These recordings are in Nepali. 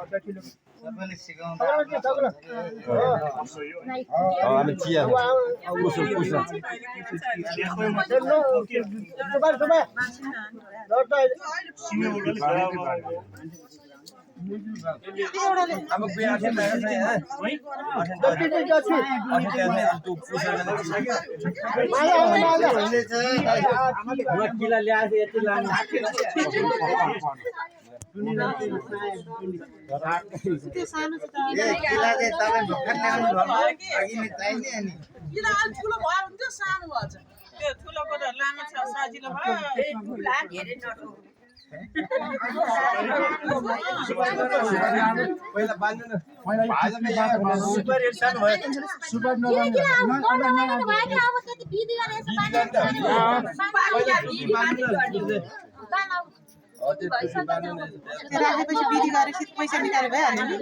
सबैले सिकाउँदा हामी चिया कुसुम कुसुम अब बिहा छ किला ल्याएको यति लानु किला चाहिँ तपाईँ भर्खर ल्याउनु भएको अघि नै चाहिने अनि किन अलि ठुलो भयो भने त्यो सानो भएछ त्यो ठुलो कुरा लामो छ सजिलो भयो पहिला बाल्नु न सुपर रेट सानो भयो सुपर राखेपछि बिदी गरेपछि पैसा निकाले भइहाल्यो नि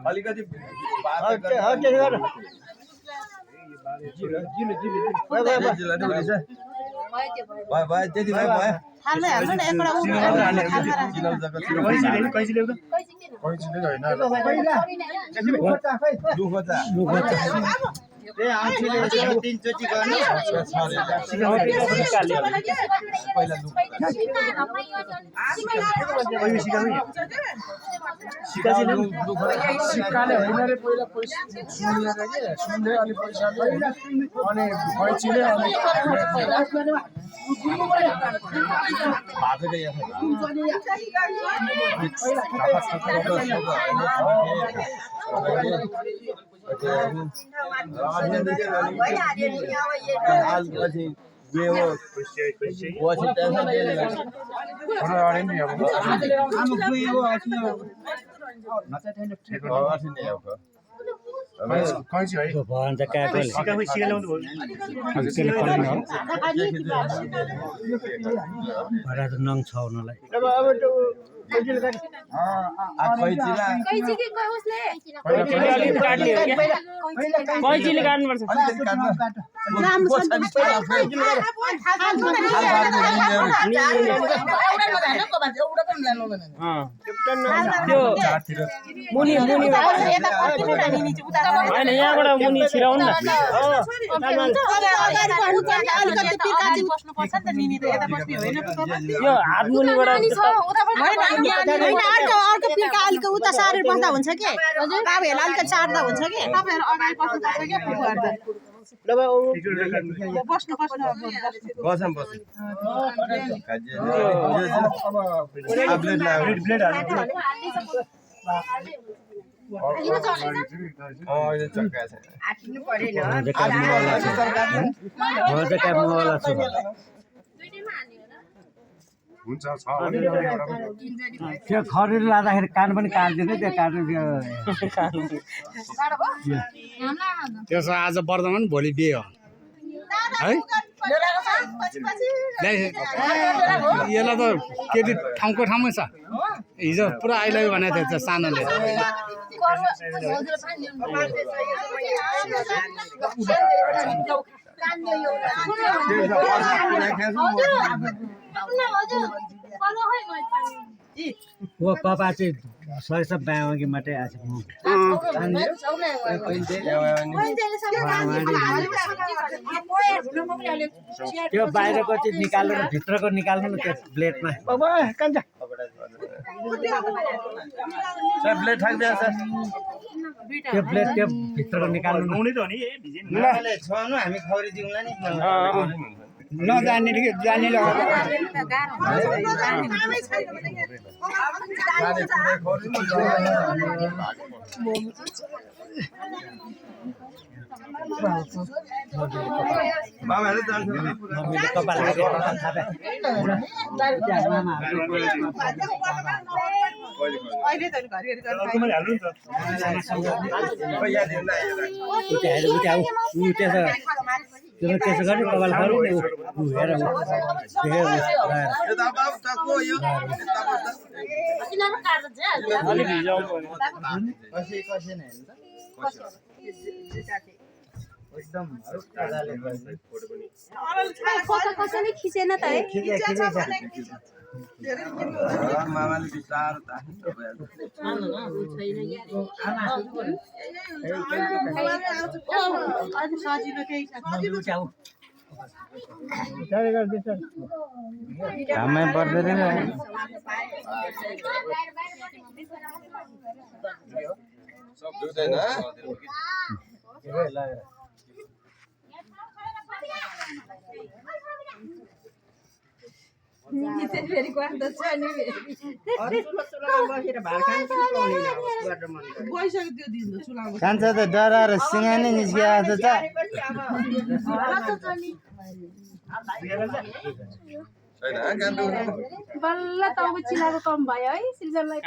अलिकति त्यति भयो हाल्दै हाल्नु न एकवटा तीनचोटि गर्ने सिक्काले होइन रे पहिला पैसा सुनेर के सुन्दै अनि पैसा अनि खैचीले अनि कैची है भन्छ काकोले भरा त नङ छाउनलाई कैचीले काट्नुपर्छ मुनि मुनि होइन यहाँबाट मुनि छिराउनु न यो हात मुनिबाट अर्को पिर्का अलिक उता सारेर बस्दा हुन्छ कि बाबुहरूलाई अलिक चार्दा हुन्छ कि तपाईँहरू अगाडि बस्नुपर्छ क्या बस्नु त्यो खरिद लाँदाखेरि कान पनि काट्दिने त्यो काट्नु त्यसो आज वर्धमान भोलि बिहे हो है यसलाई त केटी ठाउँको ठाउँमै छ हिजो पुरा आइलाग्यो भनेको थियो सानोले वो पापा चाहिँ सरसब बाँकी मात्रै आएको त्यो बाहिरको चाहिँ निकालेर भित्रको निकाल्नु न त्यो प्लेटमा प्लेट थाक्दैन सर त्यो प्लेट त्यो भित्रको निकाल्नु छनु हामी खौरी दिउँला नि नजाने जानेले त्यसो गर्ने कपाल खरु हेर कसै नै एकदम हल्काले कसैले खिचेन त है मामाले बिस्तारो घाममै पर्दैन सब दुख्दैन कान्छ त डराएर सिँगा नै निस्किएको छ छैन गान्दु बल्ल तब चिलाको कम भयो है सिजनलाई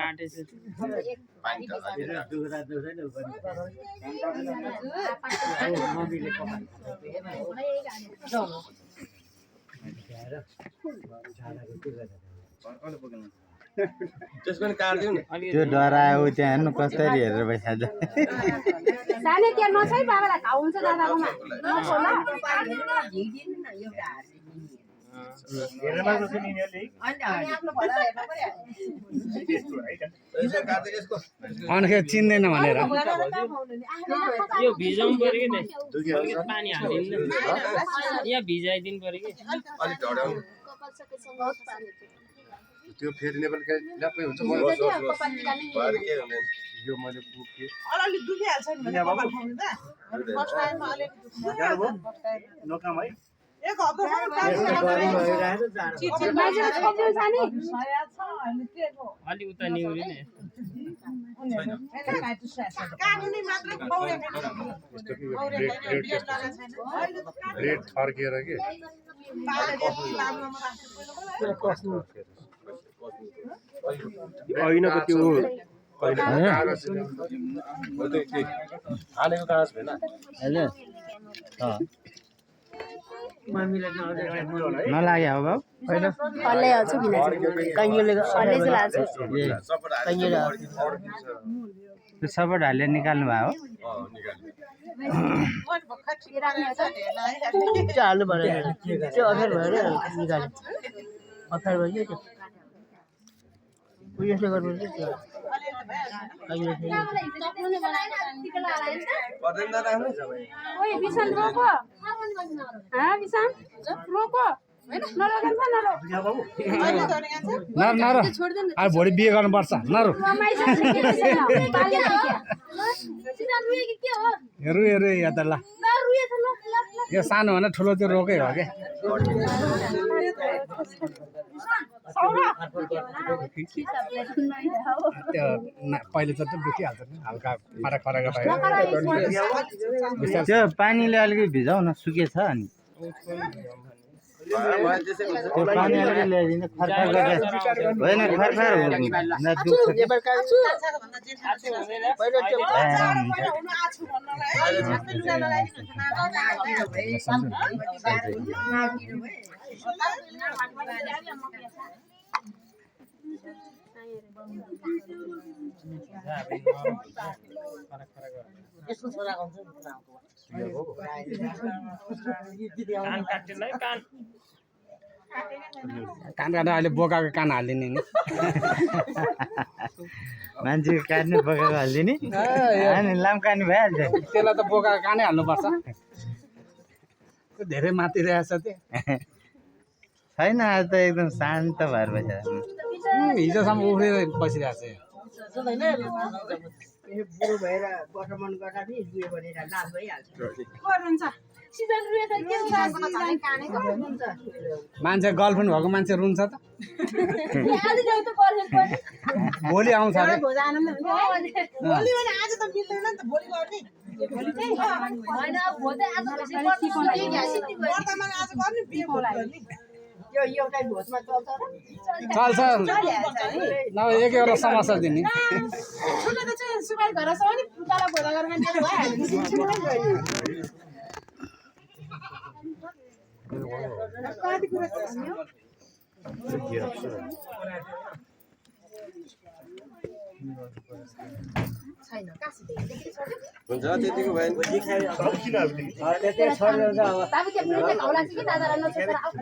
त्यसको नि काट्दिउ न त्यो डरायो त्यहाँ हेर्नु कसरी हेरेर बसिहाल्छ सानो त्यहाँ नछै बाबालाई घाउ हुन्छ दादाकोमा नछोला यसो काट्दै यसको अनखे चिन्दैन भनेर यो भिजाउनु पर्यो कि पानी हालिदिनु यहाँ भिजाइदिनु पर्यो कि अलिक ढडाउनु त्यो फेरि नेपाली ल्यापै हुन्छ भएर के हुँदैन यो मैले पुग्यो अलि दुखिहाल्छ नि भने कपाल खाउनु त फर्स्ट टाइममा अलि नकाम है एक हप्तासम्म काम अलि उता निहुरी नै काट्ने मात्र बौरे रेट फर्केर के ऐनाको त्यो हालेको कागज भएन नलाग्यो हो बाउ हल्लै हाल्छु कैँयोले हल्लै चाहिँ त्यो सपोर्ट हालेर निकाल्नु भयो हाल्नु भएन त्यो अफेर भएर निकाल्यो अफेर भयो त्यो उयो यसले गर्नु पर्दैन राख्नु ओइ बिसन रोको बिसन रोको नर अब भोलि बिहे गर्नुपर्छ नरु हेरु हेरु या त ल यो सानो भने ठुलो चाहिँ रोकै हो क्या त्यो पहिले त दुखिहाल्छ नि हल्का फरक फरक त्यो पानीले अलिकति भिजाउ न सुकेछ अनि त्यो पानी अलिकति ल्याइदिनु खरखर गरेर होइन खरखर कान काट्दा अहिले बोकाको कान हालिदिने नि मान्छेको काट्ने बोकाको हालिदिने अनि लामकानी भइहाल्छ त्यसलाई त बोकाको कानै हाल्नुपर्छ धेरै माथि रहेछ त्यो छैन आज त एकदम शान्त भएर बसिरहेको हिजोसम्म उफ्रेर बसिरहेको छ बुढो भएर बटमन गर्दा पनि दुई भनेर लाभ भइहाल्छ मान्छे गर्लफ्रेन्ड भएको मान्छे रुन्छ त भोलि आउँछ अरे भोलि भने आज त मिल्दैन नि त भोलि गर्ने वर्तमान आज गर्ने बिहे गर्ने यो एउटै भोजमा चल्छ चल्छ नभए एक एउटा समस्या दिने छुट्टै त चाहिँ सुबाई घरसम्म नि तल भोजा गरेर मान्छे भइहाल्यो कति कुरा छ हुन्छ त्यतिको भयो नि त्यति छोडेर चाहिँ अब tapi tiap menit kau lagi kita ada rano sekarang aku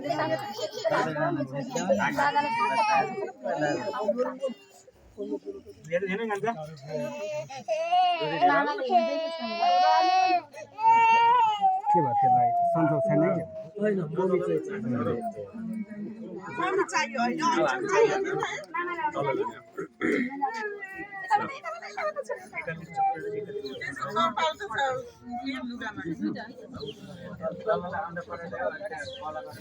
के भयो त्यसलाई सन्चो छैन कि